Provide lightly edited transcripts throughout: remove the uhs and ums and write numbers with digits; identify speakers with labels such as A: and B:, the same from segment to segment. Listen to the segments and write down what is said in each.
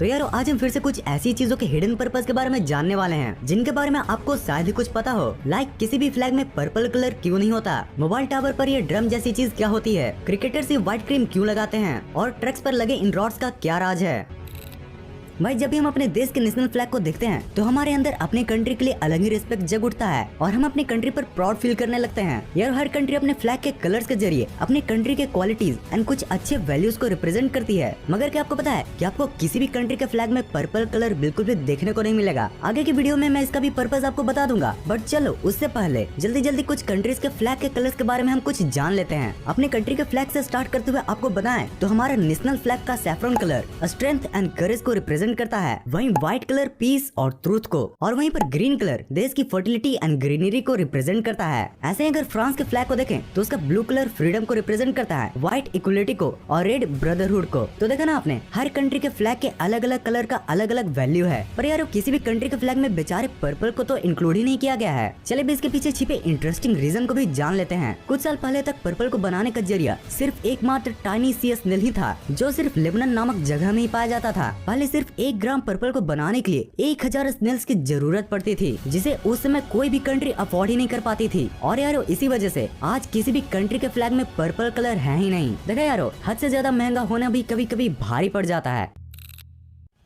A: तो यारो आज हम फिर से कुछ ऐसी चीजों के हिडन पर्पस के बारे में जानने वाले हैं जिनके बारे में आपको शायद ही कुछ पता हो। लाइक किसी भी फ्लैग में पर्पल कलर क्यों नहीं होता, मोबाइल टावर पर ये ड्रम जैसी चीज क्या होती है, क्रिकेटर्स ये व्हाइट क्रीम क्यों लगाते हैं और ट्रक्स पर लगे इन रॉड्स का क्या राज है। भाई जब भी हम अपने देश के नेशनल फ्लैग को देखते हैं तो हमारे अंदर अपने कंट्री के लिए अलग ही रिस्पेक्ट जग उठता है और हम अपने कंट्री पर प्राउड फील करने लगते हैं। यार हर कंट्री अपने फ्लैग के कलर्स के जरिए अपने कंट्री के क्वालिटीज एंड कुछ अच्छे वैल्यूज को रिप्रेजेंट करती है। मगर क्या आपको पता है कि आपको किसी भी कंट्री के फ्लैग में पर्पल कलर बिल्कुल भी देखने को नहीं मिलेगा। आगे की वीडियो में मैं इसका भी पर्पस आपको बता दूंगा, बट चलो उससे पहले जल्दी कुछ कंट्रीज के फ्लैग के कलर्स के बारे में हम कुछ जान लेते हैं। अपने कंट्री के फ्लैग से स्टार्ट करते हुए आपको बताएं तो हमारा नेशनल फ्लैग का saffron colour strength and courage को रिप्रेजेंट करता है, वहीं व्हाइट कलर पीस और ट्रूथ को, और वहीं पर ग्रीन कलर देश की फर्टिलिटी एंड ग्रीनरी को रिप्रेजेंट करता है। ऐसे अगर फ्रांस के फ्लैग को देखें तो उसका ब्लू कलर फ्रीडम को रिप्रेजेंट करता है, व्हाइट इक्वलिटी को और रेड ब्रदरहुड को। तो देखा ना आपने, हर कंट्री के फ्लैग के अलग अलग कलर का अलग अलग वैल्यू है। पर यार किसी भी कंट्री के फ्लैग में बेचारे पर्पल को तो इंक्लूड ही नहीं किया गया है। चले भी इसके पीछे छिपे इंटरेस्टिंग रीजन को भी जान लेते हैं। कुछ साल पहले तक पर्पल को बनाने का जरिया सिर्फ एकमात्र टाइनी सी स्नेल ही था, जो सिर्फ लेबनान नामक जगह में ही पाया जाता था। पहले सिर्फ 1 ग्राम पर्पल को बनाने के लिए 1000 स्नेल्स की जरूरत पड़ती थी, जिसे उस समय कोई भी कंट्री अफोर्ड ही नहीं कर पाती थी। और यारो इसी वजह से आज किसी भी कंट्री के फ्लैग में पर्पल कलर है ही नहीं। देखा यारो, हद से ज्यादा महंगा होना भी कभी कभी भारी पड़ जाता है।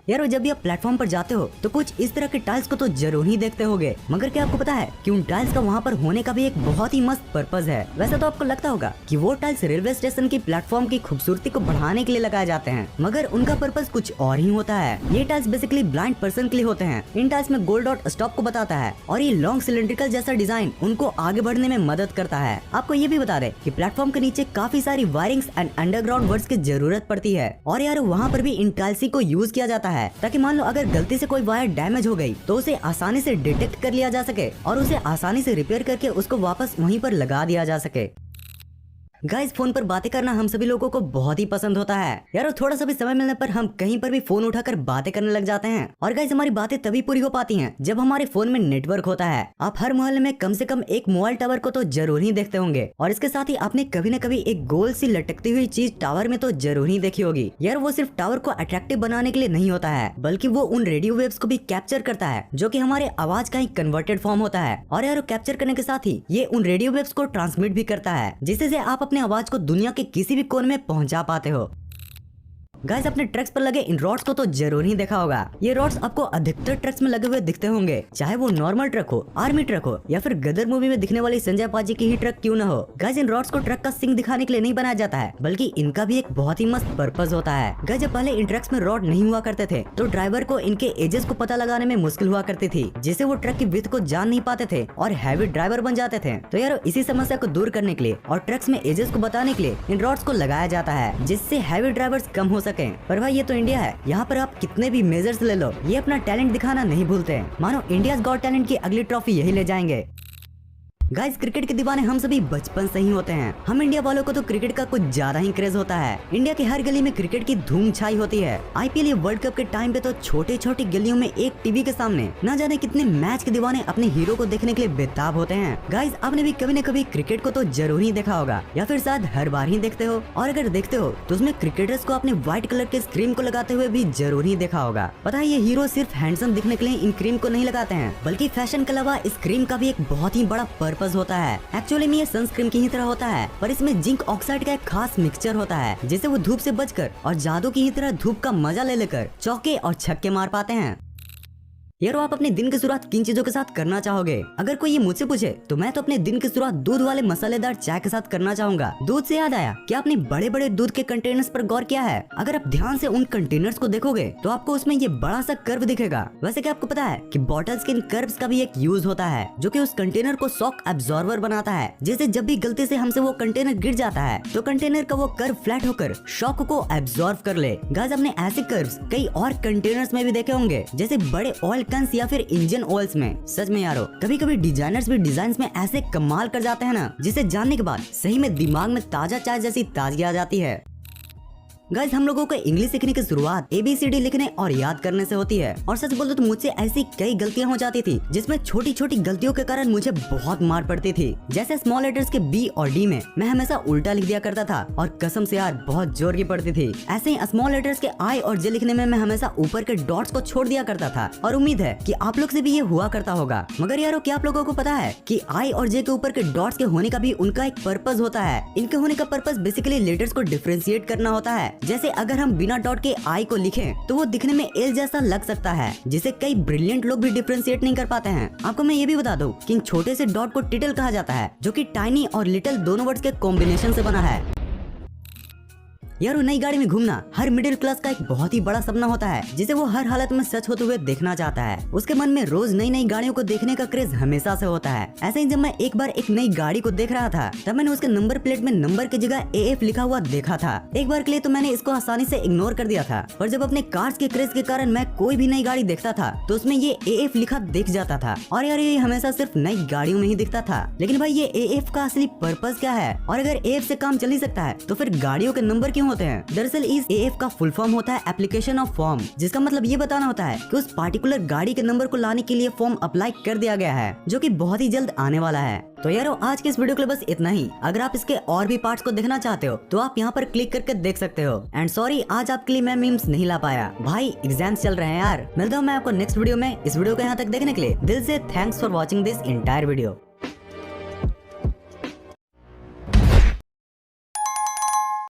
A: यारो जब भी आप प्लेटफॉर्म पर जाते हो तो कुछ इस तरह के टाइल्स को तो जरूर ही देखते होगे, मगर क्या आपको पता है कि उन टाइल्स का वहाँ पर होने का भी एक बहुत ही मस्त पर्पस है। वैसे तो आपको लगता होगा कि वो टाइल्स रेलवे स्टेशन की प्लेटफॉर्म की खूबसूरती को बढ़ाने के लिए लगाए जाते हैं, मगर उनका पर्पस कुछ और ही होता है। ये टाइल्स बेसिकली ब्लाइंड पर्सन के लिए होते हैं। इन टाइल्स में गोल्ड डॉट स्टॉप को बताता है और ये लॉन्ग सिलेंड्रिकल जैसा डिजाइन उनको आगे बढ़ने में मदद करता है। आपको ये भी बता दे कि प्लेटफॉर्म के नीचे काफी सारी वायरिंग्स एंड अंडरग्राउंड वर्क्स की जरूरत पड़ती है, और यार वहाँ पर भी इन टाइल्स को यूज किया जाता है ताकि मान लो अगर गलती से कोई वायर डैमेज हो गई तो उसे आसानी से डिटेक्ट कर लिया जा सके और उसे आसानी से रिपेयर करके उसको वापस वहीं पर लगा दिया जा सके। गाइस फोन पर बातें करना हम सभी लोगों को बहुत ही पसंद होता है। यार थोड़ा सा भी समय मिलने पर हम कहीं पर भी फोन उठाकर बातें करने लग जाते हैं, और गाइस हमारी बातें तभी पूरी हो पाती हैं जब हमारे फोन में नेटवर्क होता है। आप हर मोहल्ले में कम से कम एक मोबाइल टावर को तो जरूर ही देखते होंगे, और इसके साथ ही आपने कभी न कभी एक गोल सी लटकती हुई चीज टावर में तो जरूर ही देखी होगी। यार वो सिर्फ टावर को अट्रैक्टिव बनाने के लिए नहीं होता है, बल्कि वो उन रेडियो वेव्स को भी कैप्चर करता है जो कि हमारे आवाज का ही कन्वर्टेड फॉर्म होता है। और यार कैप्चर करने के साथ ही ये उन रेडियो वेव्स को ट्रांसमिट भी करता है, जिससे आप अपने आवाज को दुनिया के किसी भी कोने में पहुंचा पाते हो। गाइस अपने ट्रक्स पर लगे इन रॉड्स को तो जरूर ही देखा होगा। ये रॉड्स आपको अधिकतर ट्रक्स में लगे हुए दिखते होंगे, चाहे वो नॉर्मल ट्रक हो, आर्मी ट्रक हो, या फिर गदर मूवी में दिखने वाली संजय पाजी की ही ट्रक क्यों न हो। गाइस इन रॉड्स को ट्रक का सिंग दिखाने के लिए नहीं बनाया जाता है, बल्कि इनका भी एक बहुत ही मस्त पर्पस होता है। गाइस जब पहले इन ट्रक्स में रॉड नहीं हुआ करते थे तो ड्राइवर को इनके एजेस को पता लगाने में मुश्किल हुआ करती थी, जिससे वो ट्रक की विड्थ को जान नहीं पाते थे और हैवी ड्राइवर बन जाते थे। तो यार इसी समस्या को दूर करने के लिए और ट्रक्स में एजेस को बताने के लिए इन रॉड्स को लगाया जाता है, जिससे हैवी ड्राइवर्स कम हो सके। पर भाई ये तो इंडिया है, यहाँ पर आप कितने भी मेजर्स ले लो, ये अपना टैलेंट दिखाना नहीं भूलते। मानो इंडियाज गॉट टैलेंट की अगली ट्रॉफी यही ले जाएंगे। गाइस क्रिकेट के दीवाने हम सभी बचपन से ही होते हैं। हम इंडिया वालों को तो क्रिकेट का कुछ ज्यादा ही क्रेज होता है। इंडिया की हर गली में क्रिकेट की धूम छाई होती है। आईपीएल या वर्ल्ड कप के टाइम पे तो छोटी छोटी गलियों में एक टीवी के सामने न जाने कितने मैच के दीवाने अपने हीरो को देखने के लिए बेताब होते हैं। गाइस आपने भी कभी न कभी क्रिकेट को तो जरूर ही देखा होगा, या फिर शायद हर बार ही देखते हो, और अगर देखते हो तो उसमें क्रिकेटर्स को अपने व्हाइट कलर के क्रीम को लगाते हुए भी जरूर ही देखा होगा। पता है ये हीरो सिर्फ हैंडसम दिखने के लिए इन क्रीम को नहीं लगाते हैं, बल्कि फैशन के अलावा इस क्रीम का भी एक बहुत ही बड़ा पर्पस होता है। एक्चुअली में ये सनस्क्रीन की ही तरह होता है, पर इसमें जिंक ऑक्साइड का एक खास मिक्सचर होता है, जिससे वो धूप से बचकर और जादू की ही तरह धूप का मजा ले लेकर चौके और छक्के मार पाते हैं। यार आप अपने दिन की शुरुआत किन चीजों के साथ करना चाहोगे? अगर कोई ये मुझसे पूछे तो मैं तो अपने दिन की शुरुआत दूध वाले मसालेदार चाय के साथ करना चाहूंगा। दूध से याद आया, क्या आपने बड़े बड़े दूध के कंटेनर्स पर गौर किया है? अगर आप ध्यान से उन कंटेनर्स को देखोगे तो आपको उसमें ये बड़ा सा कर्व दिखेगा। वैसे क्या आपको पता है कि बॉटल्स के इन कर्व्स का भी एक यूज होता है, जो कि उस कंटेनर को शॉक एब्जॉर्बर बनाता है। जैसे जब भी गलती से हमसे वो कंटेनर गिर जाता है तो कंटेनर का वो कर्व फ्लैट होकर शॉक को एब्जॉर्ब कर ले। गाइस आपने ऐसे कर्व्स कई और कंटेनर्स में भी देखे होंगे, जैसे बड़े ऑयल कैंस या फिर इंजन ऑयल्स में। सच में यारो कभी कभी डिजाइनर्स भी डिजाइन में ऐसे कमाल कर जाते हैं ना, जिसे जानने के बाद सही में दिमाग में ताजा चाय जैसी ताजगी आ जाती है। गाइस हम लोगों को इंग्लिश सीखने की शुरुआत ABCD लिखने और याद करने से होती है। और सच बोलते तो मुझसे ऐसी कई गलतियां हो जाती थी जिसमें छोटी छोटी गलतियों के कारण मुझे बहुत मार पड़ती थी। जैसे स्मॉल लेटर्स के B और D में मैं हमेशा उल्टा लिख दिया करता था और कसम से यार बहुत जोर की पड़ती थी। ऐसे ही स्मॉल लेटर्स के I और J लिखने में मैं हमेशा ऊपर के डॉट्स को छोड़ दिया करता था और उम्मीद है कि आप लोग से भी ये हुआ करता होगा। मगर यारो क्या आप लोगों को पता है कि I और J के ऊपर के डॉट्स के होने का भी उनका एक पर्पस होता है। इनके होने का पर्पस बेसिकली लेटर्स को डिफरेंशिएट करना होता है। जैसे अगर हम बिना डॉट के I को लिखें तो वो दिखने में L जैसा लग सकता है जिसे कई ब्रिलियंट लोग भी डिफरेंशिएट नहीं कर पाते हैं। आपको मैं ये भी बता दूं कि इन छोटे से डॉट को टिटल कहा जाता है जो कि टाइनी और लिटिल दोनों वर्ड्स के कॉम्बिनेशन से बना है। यार नई गाड़ी में घूमना हर मिडिल क्लास का एक बहुत ही बड़ा सपना होता है जिसे वो हर हालत में सच होते हुए देखना चाहता है। उसके मन में रोज नई नई गाड़ियों को देखने का क्रेज हमेशा से होता है। ऐसे ही जब मैं एक बार एक नई गाड़ी को देख रहा था तब मैंने उसके नंबर प्लेट में नंबर की जगह AF लिखा हुआ देखा था। एक बार के लिए तो मैंने इसको आसानी से इग्नोर कर दिया था, पर जब अपने कार्स के क्रेज के कारण मैं कोई भी नई गाड़ी देखता था तो उसमें ये AF लिखा दिख जाता था। और यार ये हमेशा सिर्फ नई गाड़ियों में ही दिखता था। लेकिन भाई ये AF का असली पर्पस क्या है और अगर AF से काम चल ही सकता है तो फिर गाड़ियों के नंबर क्यों होते हैं? दरअसल इस AF का फुल फॉर्म होता है एप्लीकेशन ऑफ फॉर्म, जिसका मतलब ये बताना होता है कि उस पार्टिकुलर गाड़ी के नंबर को लाने के लिए फॉर्म अप्लाई कर दिया गया है जो कि बहुत ही जल्द आने वाला है। तो यारो आज के इस वीडियो के लिए बस इतना ही। अगर आप इसके और भी पार्ट्स को देखना चाहते हो तो आप यहाँ पर क्लिक करके देख सकते हो। एंड सॉरी आज आपके लिए मैं मीम्स नहीं ला पाया, भाई एग्जाम्स चल रहे हैं यार। मिलता हूँ मैं आपको नेक्स्ट वीडियो में। इस वीडियो को यहाँ तक देखने के लिए दिल से thanks for watching this entire video.